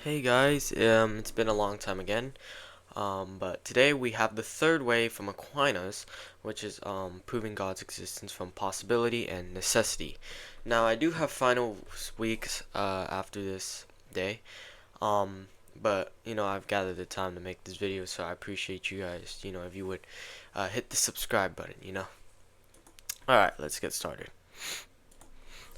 Hey guys, it's been a long time again, but today we have the third way from Aquinas, which is proving God's existence from possibility and necessity. Now I do have final weeks after this day, um, but I've gathered the time to make this video, so I appreciate you guys. If you would hit the subscribe button. All right, let's get started.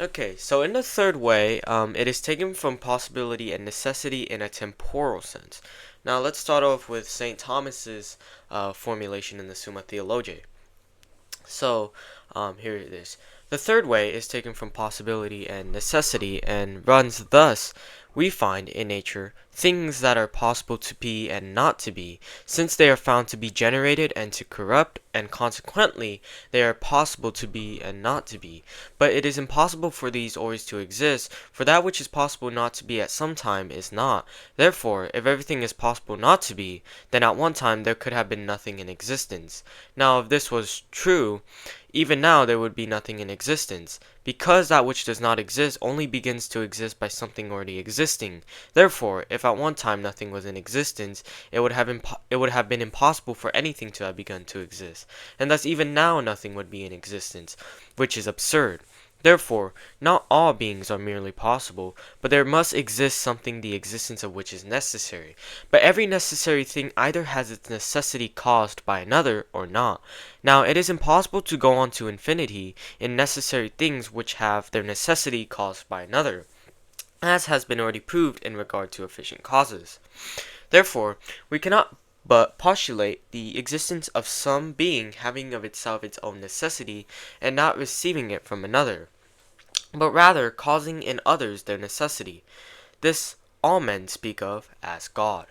Okay, so in the third way, it is taken from possibility and necessity in a temporal sense. Now let's start off with St. Thomas's formulation in the Summa Theologiae. So, here it is. The third way is taken from possibility and necessity and runs thus: we find in nature things that are possible to be and not to be, since they are found to be generated and to corrupt, and consequently they are possible to be and not to be. But it is impossible for these always to exist, for that which is possible not to be at some time is not. Therefore, if everything is possible not to be, then at one time there could have been nothing in existence. Now, if this was true, even now there would be nothing in existence, because that which does not exist only begins to exist by something already existing. Therefore, if at one time nothing was in existence, it would have been impossible for anything to have begun to exist, and thus even now nothing would be in existence, which is absurd. Therefore, not all beings are merely possible, but there must exist something the existence of which is necessary. But every necessary thing either has its necessity caused by another or not. Now, it is impossible to go on to infinity in necessary things which have their necessity caused by another, as has been already proved in regard to efficient causes. Therefore, we cannot but postulate the existence of some being having of itself its own necessity, and not receiving it from another, but rather causing in others their necessity. This all men speak of as God.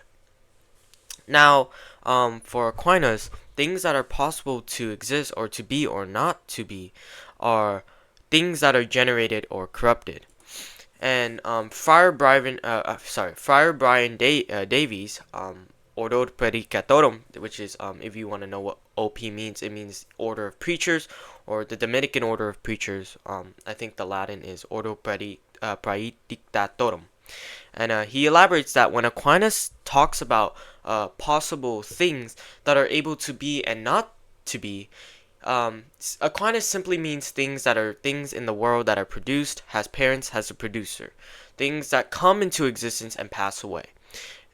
Now, for Aquinas, things that are possible to exist or to be or not to be are things that are generated or corrupted. And Friar Brian Davies, Ordo Predicatorum, which is, if you want to know what OP means, it means Order of Preachers, or the Dominican Order of Preachers. I think the Latin is Ordo Praedicatorum. And he elaborates that when Aquinas talks about possible things that are able to be and not to be, Aquinas simply means things that are things in the world that are produced, has parents, has a producer. Things that come into existence and pass away.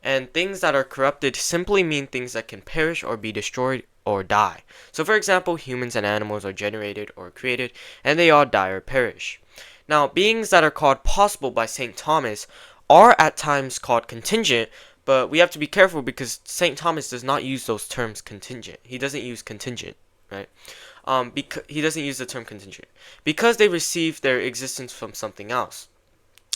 And things that are corrupted simply mean things that can perish or be destroyed or die. So for example, humans and animals are generated or created, and they all die or perish. Now, beings that are called possible by St. Thomas are at times called contingent, but we have to be careful because St. Thomas does not use those terms contingent. He doesn't use contingent, right? Because he doesn't use the term contingent because they receive their existence from something else.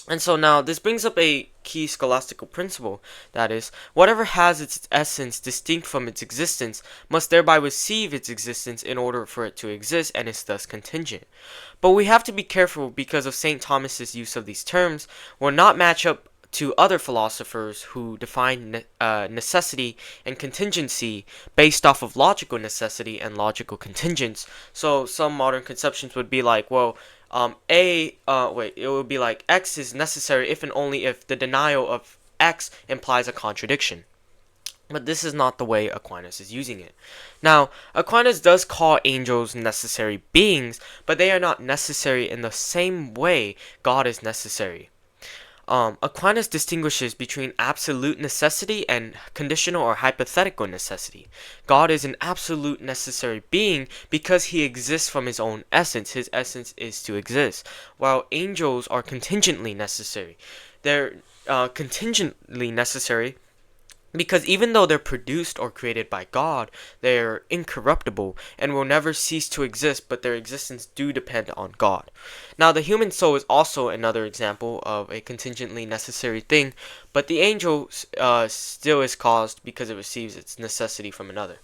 And so now this brings up a key scholastical principle, that is, whatever has its essence distinct from its existence must thereby receive its existence in order for it to exist, and is thus contingent. But we have to be careful because of St. Thomas's use of these terms will not match up to other philosophers who define necessity and contingency based off of logical necessity and logical contingence. So some modern conceptions would be like, well, it would be like X is necessary if and only if the denial of X implies a contradiction. But this is not the way Aquinas is using it. Now, Aquinas does call angels necessary beings, but they are not necessary in the same way God is necessary. Aquinas distinguishes between absolute necessity and conditional or hypothetical necessity. God is an absolute necessary being because he exists from his own essence. His essence is to exist. While angels are contingently necessary. They're contingently necessary because even though they're produced or created by God, they're incorruptible and will never cease to exist, but their existence do depend on God. Now, the human soul is also another example of a contingently necessary thing, but the angel still is caused because it receives its necessity from another.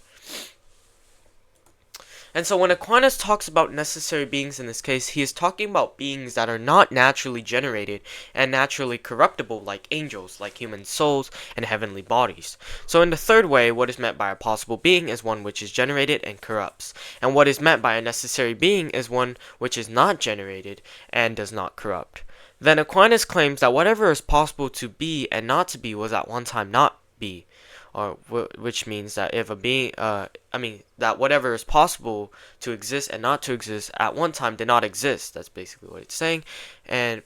And so when Aquinas talks about necessary beings in this case, he is talking about beings that are not naturally generated and naturally corruptible like angels, like human souls and heavenly bodies. So in the third way, what is meant by a possible being is one which is generated and corrupts. And what is meant by a necessary being is one which is not generated and does not corrupt. Then Aquinas claims that whatever is possible to be and not to be was at one time not be, or which means that if a being, that whatever is possible to exist and not to exist at one time did not exist. That's basically what it's saying.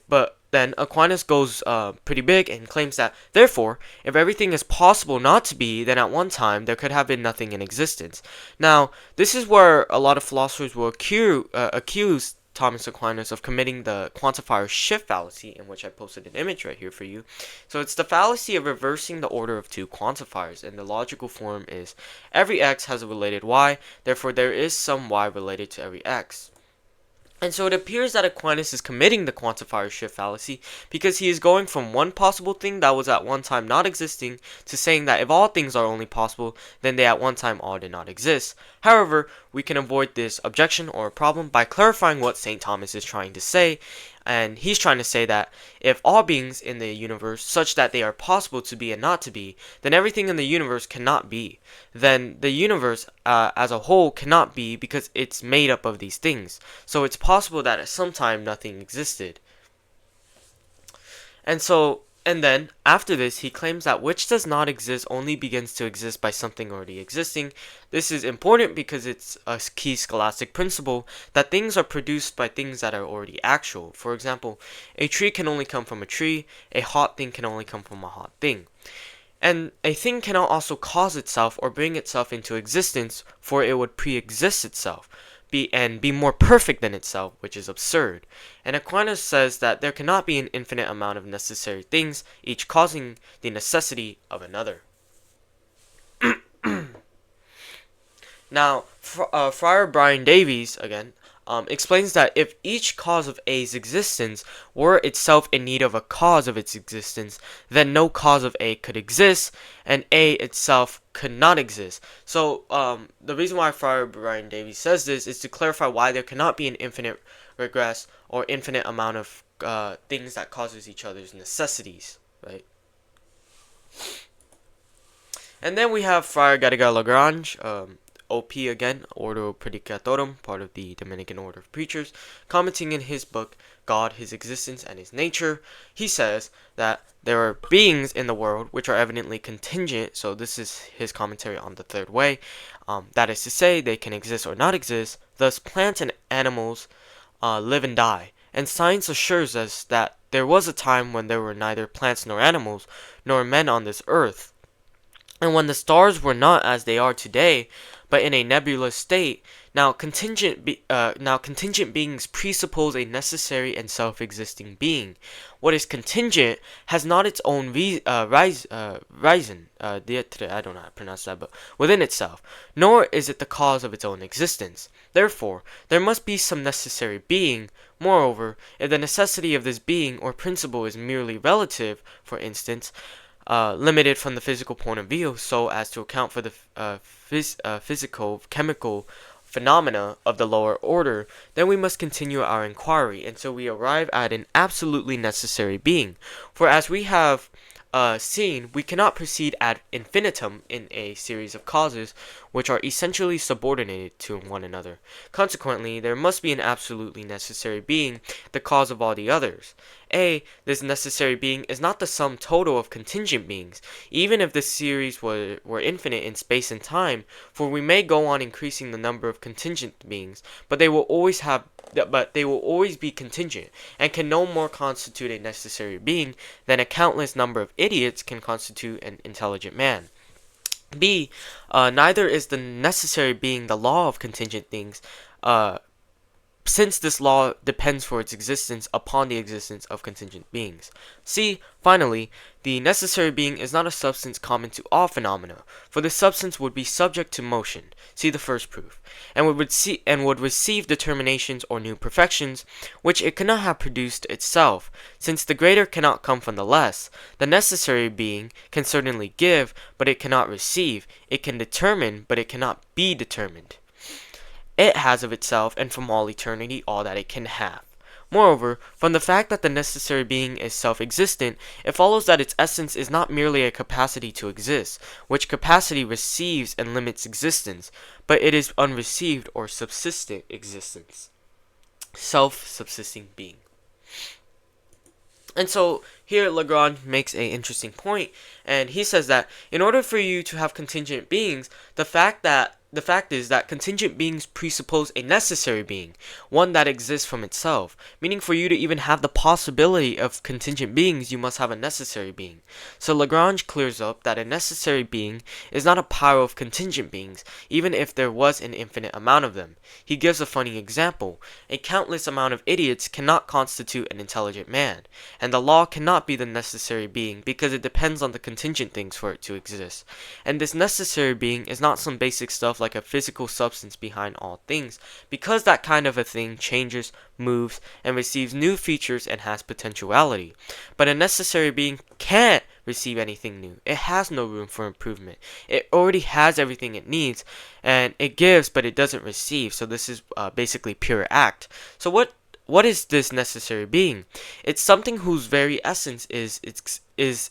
But then Aquinas goes pretty big and claims that therefore, if everything is possible not to be, then at one time there could have been nothing in existence. Now, this is where a lot of philosophers will accuse Thomas Aquinas of committing the quantifier shift fallacy, in which I posted an image right here for you. So it's the fallacy of reversing the order of two quantifiers, and the logical form is every x has a related y, therefore there is some y related to every x. And so it appears that Aquinas is committing the quantifier shift fallacy because he is going from one possible thing that was at one time not existing to saying that if all things are only possible, then they at one time all did not exist. However, we can avoid this objection or problem by clarifying what St. Thomas is trying to say. And he's trying to say that if all beings in the universe, such that they are possible to be and not to be, then everything in the universe cannot be. Then the universe as a whole cannot be because it's made up of these things. So it's possible that at some time nothing existed. And then, after this, he claims that which does not exist only begins to exist by something already existing. This is important because it's a key scholastic principle that things are produced by things that are already actual. For example, a tree can only come from a tree, a hot thing can only come from a hot thing. And a thing cannot also cause itself or bring itself into existence, for it would pre-exist itself. Be more perfect than itself, which is absurd. And Aquinas says that there cannot be an infinite amount of necessary things, each causing the necessity of another. Now, Friar Brian Davies, again, explains that if each cause of A's existence were itself in need of a cause of its existence, then no cause of A could exist, and A itself could not exist. So, the reason why Friar Brian Davies says this is to clarify why there cannot be an infinite regress or infinite amount of things that causes each other's necessities, right? And then we have Friar Garriga Lagrange, OP again, Ordo Predicatorum, part of the Dominican Order of Preachers, commenting in his book, God, His Existence, and His Nature. He says that there are beings in the world which are evidently contingent, so this is his commentary on the third way. That is to say, they can exist or not exist, thus plants and animals live and die. And science assures us that there was a time when there were neither plants nor animals, nor men on this earth. And when the stars were not as they are today, but in a nebulous state, now contingent beings presuppose a necessary and self-existing being. What is contingent has not its own reason, I don't know how to pronounce that, but within itself, nor is it the cause of its own existence. Therefore, there must be some necessary being. Moreover, if the necessity of this being or principle is merely relative, for instance, limited from the physical point of view so as to account for the physical, chemical phenomena of the lower order, then we must continue our inquiry until we arrive at an absolutely necessary being. For as we have seen, we cannot proceed ad infinitum in a series of causes which are essentially subordinated to one another. Consequently, there must be an absolutely necessary being, the cause of all the others. This necessary being is not the sum total of contingent beings, even if the series were infinite in space and time, for we may go on increasing the number of contingent beings, but they will always be contingent, and can no more constitute a necessary being than a countless number of idiots can constitute an intelligent man. Neither is the necessary being the law of contingent things, since this law depends for its existence upon the existence of contingent beings. Finally, the necessary being is not a substance common to all phenomena, for the substance would be subject to motion, see the first proof, and would receive determinations or new perfections, which it cannot have produced itself. Since the greater cannot come from the less, the necessary being can certainly give, but it cannot receive. It can determine, but it cannot be determined. It has of itself and from all eternity all that it can have. Moreover, from the fact that the necessary being is self-existent, it follows that its essence is not merely a capacity to exist, which capacity receives and limits existence, but it is unreceived or subsistent existence. Self-subsisting being. And so here Lagrange makes a interesting point, and he says that in order for you to have contingent beings, the fact is that contingent beings presuppose a necessary being, one that exists from itself. Meaning for you to even have the possibility of contingent beings, you must have a necessary being. So Lagrange clears up that a necessary being is not a pile of contingent beings, even if there was an infinite amount of them. He gives a funny example. A countless amount of idiots cannot constitute an intelligent man, and the law cannot be the necessary being because it depends on the contingent things for it to exist. And this necessary being is not some basic stuff like a physical substance behind all things, because that kind of a thing changes, moves, and receives new features and has potentiality. But a necessary being can't receive anything new. It has no room for improvement. It already has everything it needs, and it gives, but it doesn't receive. So this is basically pure act. So what is this necessary being? It's something whose very essence is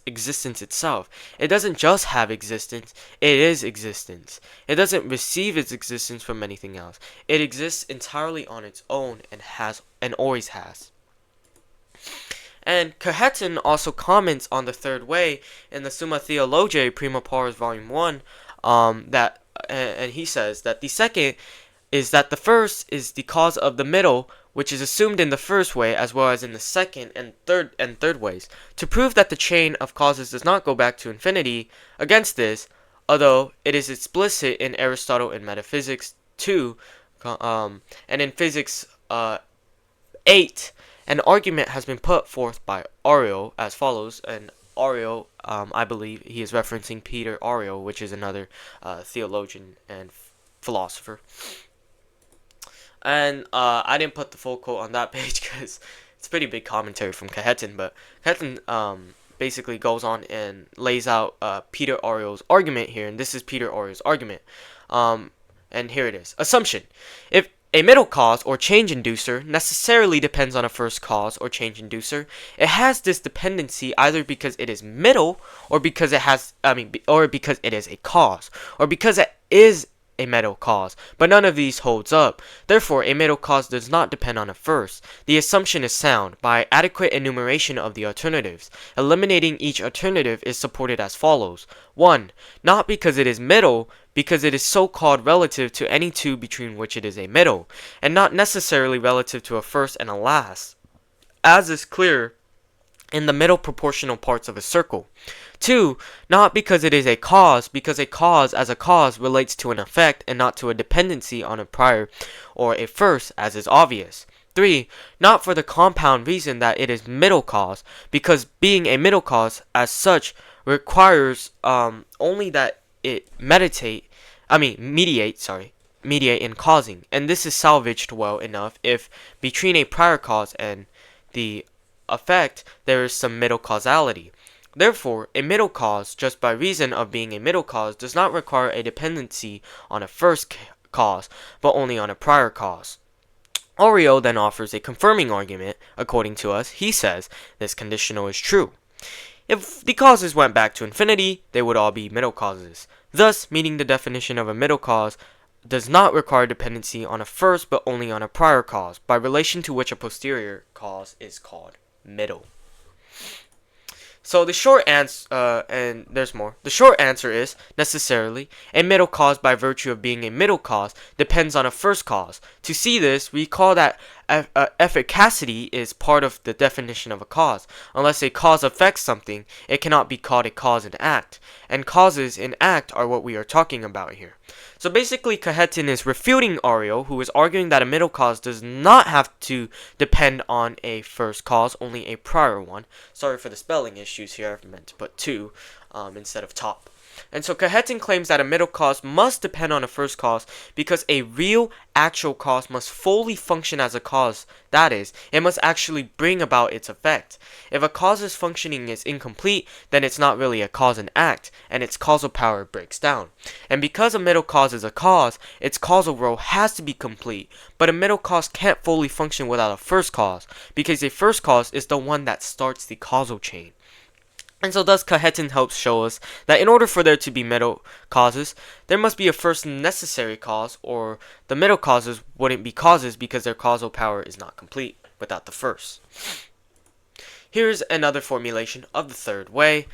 existence itself. It doesn't just have existence, it is existence. It doesn't receive its existence from anything else. It exists entirely on its own and always has. And Cajetan also comments on the third way in the Summa Theologiae Prima Pars Volume 1, and he says that the second is that the first is the cause of the middle, which is assumed in the first way as well as in the second and third ways. To prove that the chain of causes does not go back to infinity, against this, although it is explicit in Aristotle in Metaphysics 2, and in Physics 8, an argument has been put forth by Ariel as follows, and Ariel, I believe he is referencing Peter Ariel, which is another theologian and philosopher. And I didn't put the full quote on that page because it's a pretty big commentary from Cajetan, but Cajetan basically goes on and lays out Peter Ariel's argument here, and this is Peter Ariel's argument. And here it is. Assumption. If a middle cause or change inducer necessarily depends on a first cause or change inducer, it has this dependency either because it is middle or because because it is a cause, or because it is a middle cause, but none of these holds up. Therefore, a middle cause does not depend on a first. The assumption is sound. By adequate enumeration of the alternatives, eliminating each alternative is supported as follows. 1. Not because it is middle, because it is so-called relative to any two between which it is a middle, and not necessarily relative to a first and a last, as is clear in the middle proportional parts of a circle. 2. Not because it is a cause, because a cause as a cause relates to an effect and not to a dependency on a prior or a first, as is obvious. 3. Not for the compound reason that it is middle cause, because being a middle cause as such requires only that it mediate in causing, and this is salvaged well enough if between a prior cause and the effect there is some middle causality. Therefore, a middle cause, just by reason of being a middle cause, does not require a dependency on a first cause, but only on a prior cause. Ariel then offers a confirming argument. According to us, he says this conditional is true. If the causes went back to infinity, they would all be middle causes. Thus, meeting the definition of a middle cause does not require dependency on a first but only on a prior cause, by relation to which a posterior cause is called middle. So the short answer, and there's more. The short answer is, necessarily, a middle cause by virtue of being a middle cause depends on a first cause. To see this, recall that efficacity is part of the definition of a cause. Unless a cause affects something, it cannot be called a cause in act. And causes in act are what we are talking about here. So basically, Cajetan is refuting Ariel, who is arguing that a middle cause does not have to depend on a first cause, only a prior one. Sorry for the spelling issues here, I meant to put two instead of top. And so Cajetan claims that a middle cause must depend on a first cause because a real, actual cause must fully function as a cause. That is, it must actually bring about its effect. If a cause's functioning is incomplete, then it's not really a cause in act, and its causal power breaks down. And because a middle cause is a cause, its causal role has to be complete. But a middle cause can't fully function without a first cause, because a first cause is the one that starts the causal chain. And so thus Cajetan helps show us that in order for there to be middle causes, there must be a first necessary cause, or the middle causes wouldn't be causes because their causal power is not complete without the first. Here's another formulation of the third way.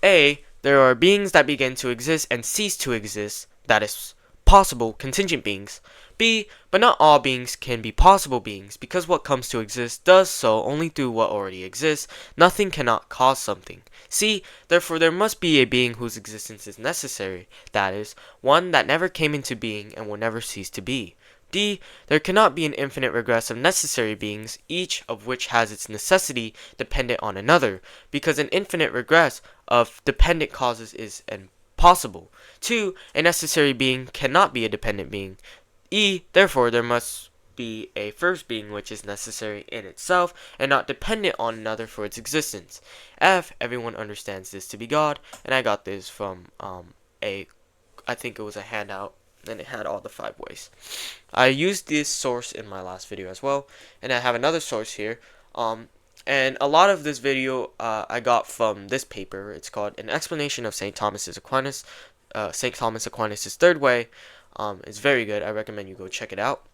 A. There are beings that begin to exist and cease to exist, that is, possible contingent beings. B. But not all beings can be possible beings, because what comes to exist does so only through what already exists. Nothing cannot cause something. C. Therefore there must be a being whose existence is necessary, that is, one that never came into being and will never cease to be. D. There cannot be an infinite regress of necessary beings, each of which has its necessity dependent on another, because an infinite regress of dependent causes is impossible. 2. A necessary being cannot be a dependent being. E. Therefore there must be a first being which is necessary in itself and not dependent on another for its existence. F. Everyone understands this to be God, and I got this from I think it was a handout, and it had all the 5 ways. I used this source in my last video as well, and I have another source here. And a lot of this video I got from this paper. It's called An Explanation of St. Thomas Aquinas. St. Thomas Aquinas' third way. It's very good. I recommend you go check it out.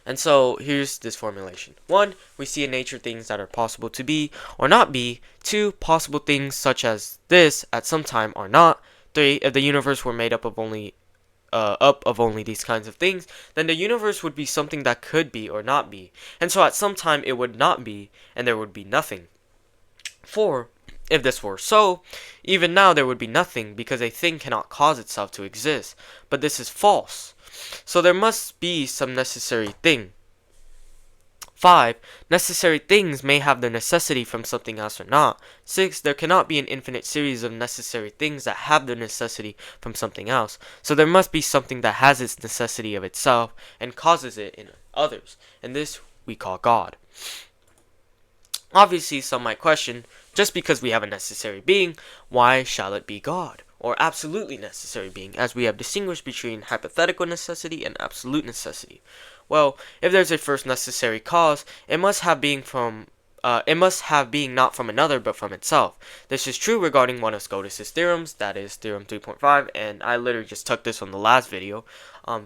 And so here's this formulation. 1. We see in nature things that are possible to be or not be. 2. Possible things such as this at some time are not. 3. If the universe were made up of only these kinds of things, then the universe would be something that could be or not be, and so at some time it would not be, and there would be nothing. 4. If this were so, even now there would be nothing, because a thing cannot cause itself to exist, but this is false. So there must be some necessary thing. 5. Necessary things may have their necessity from something else or not. 6. There cannot be an infinite series of necessary things that have their necessity from something else. So there must be something that has its necessity of itself and causes it in others. And this we call God. Obviously, some might question, just because we have a necessary being, why shall it be God? Or absolutely necessary being, as we have distinguished between hypothetical necessity and absolute necessity. Well, if there's a first necessary cause, it must have being not from another but from itself. This is true regarding one of Scotus's theorems, that is theorem 3.5, and I literally just took this from the last video.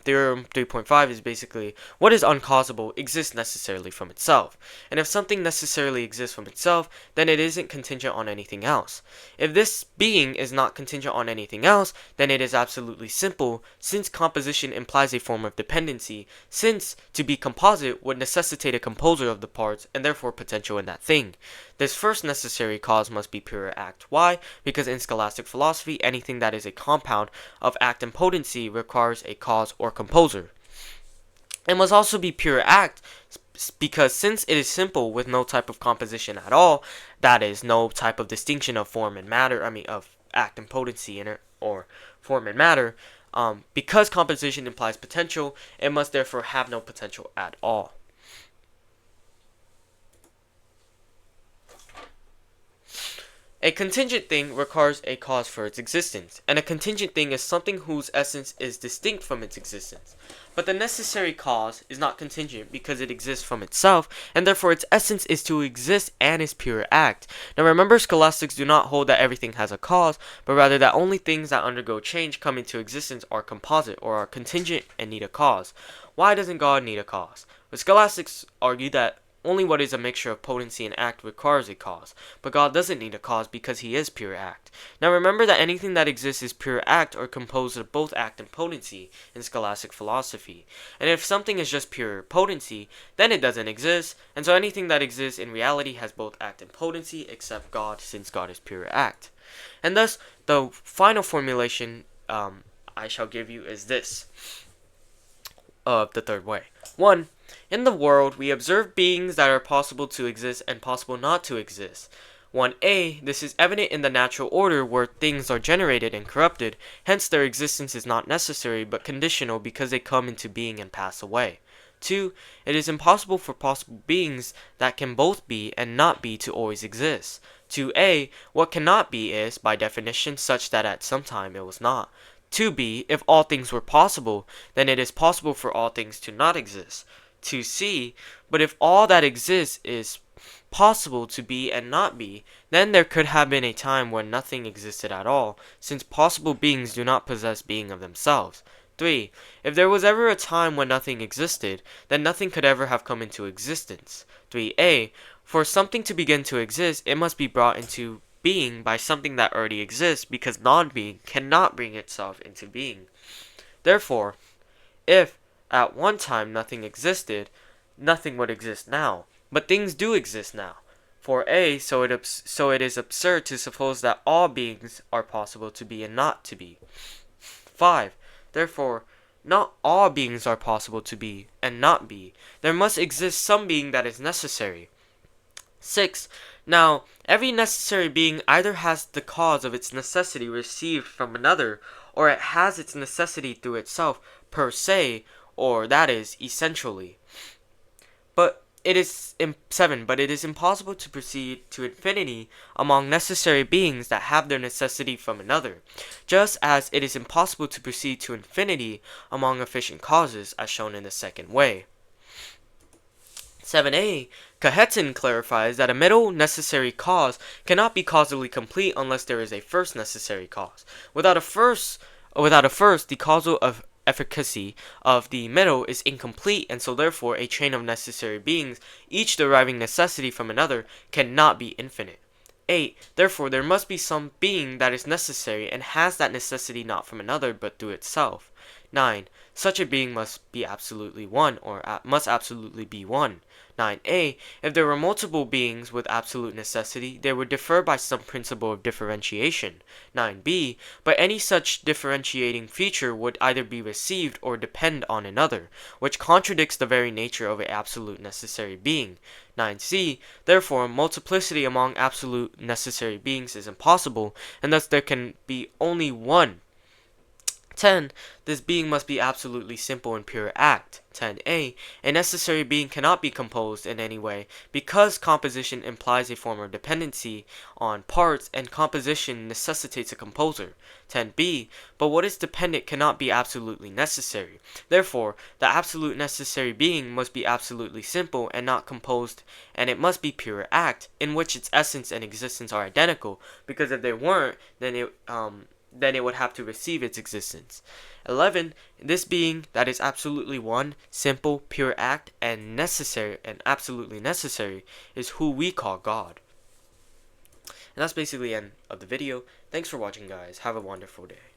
Theorem 3.5 is basically, what is uncausable exists necessarily from itself. And if something necessarily exists from itself, then it isn't contingent on anything else. If this being is not contingent on anything else, then it is absolutely simple, since composition implies a form of dependency, since to be composite would necessitate a composer of the parts, and therefore potential in that thing. This first necessary cause must be pure act. Why? Because in scholastic philosophy, anything that is a compound of act and potency requires a cause or composer. It must also be pure act, because since it is simple with no type of composition at all, that is, no type of distinction of form and matter, of act and potency in it, or form and matter, because composition implies potential, it must therefore have no potential at all. A contingent thing requires a cause for its existence, and a contingent thing is something whose essence is distinct from its existence. But the necessary cause is not contingent because it exists from itself, and therefore its essence is to exist and is pure act. Now remember, scholastics do not hold that everything has a cause, but rather that only things that undergo change come into existence are composite, or are contingent and need a cause. Why doesn't God need a cause? But scholastics argue that only what is a mixture of potency and act requires a cause, but God doesn't need a cause because he is pure act. Now remember that anything that exists is pure act or composed of both act and potency in scholastic philosophy. And if something is just pure potency, then it doesn't exist, and so anything that exists in reality has both act and potency except God, since God is pure act. And thus, the final formulation I shall give you is this of the third way. 1. In the world, we observe beings that are possible to exist and possible not to exist. 1a. This is evident in the natural order where things are generated and corrupted, hence their existence is not necessary but conditional because they come into being and pass away. 2. It is impossible for possible beings that can both be and not be to always exist. 2a. What cannot be is, by definition, such that at some time it was not. 2b. If all things were possible, then it is possible for all things to not exist. 2c. But if all that exists is possible to be and not be, then there could have been a time when nothing existed at all, since possible beings do not possess being of themselves. 3. If there was ever a time when nothing existed, then nothing could ever have come into existence. 3a. For something to begin to exist, it must be brought into being by something that already exists, because non-being cannot bring itself into being. Therefore, if at one time nothing existed, nothing would exist now. But things do exist now. So it is absurd to suppose that all beings are possible to be and not to be. 5. Therefore, not all beings are possible to be and not be. There must exist some being that is necessary. 6. Now, every necessary being either has the cause of its necessity received from another, or it has its necessity through itself per se, or that is, essentially. But it is 7. But it is impossible to proceed to infinity among necessary beings that have their necessity from another, just as it is impossible to proceed to infinity among efficient causes, as shown in the second way. 7a. Cajetan clarifies that a middle necessary cause cannot be causally complete unless there is a first necessary cause. Without a first, the causal efficacy of the middle is incomplete, and so therefore a chain of necessary beings, each deriving necessity from another, cannot be infinite. 8. Therefore there must be some being that is necessary and has that necessity not from another but through itself. 9. Such a being must be absolutely one, or must absolutely be one. 9a. If there were multiple beings with absolute necessity, they would differ by some principle of differentiation. 9b. But any such differentiating feature would either be received or depend on another, which contradicts the very nature of an absolute necessary being. 9c. Therefore, multiplicity among absolute necessary beings is impossible, and thus there can be only one. 10. This being must be absolutely simple and pure act. 10a. A necessary being cannot be composed in any way, because composition implies a form of dependency on parts, and composition necessitates a composer. 10b. But what is dependent cannot be absolutely necessary. Therefore, the absolute necessary being must be absolutely simple and not composed, and it must be pure act, in which its essence and existence are identical, because if they weren't, then it would have to receive its existence. 11. This being that is absolutely one, simple, pure act, and necessary, and absolutely necessary, is who we call God. And that's basically the end of the video. Thanks for watching, guys. Have a wonderful day.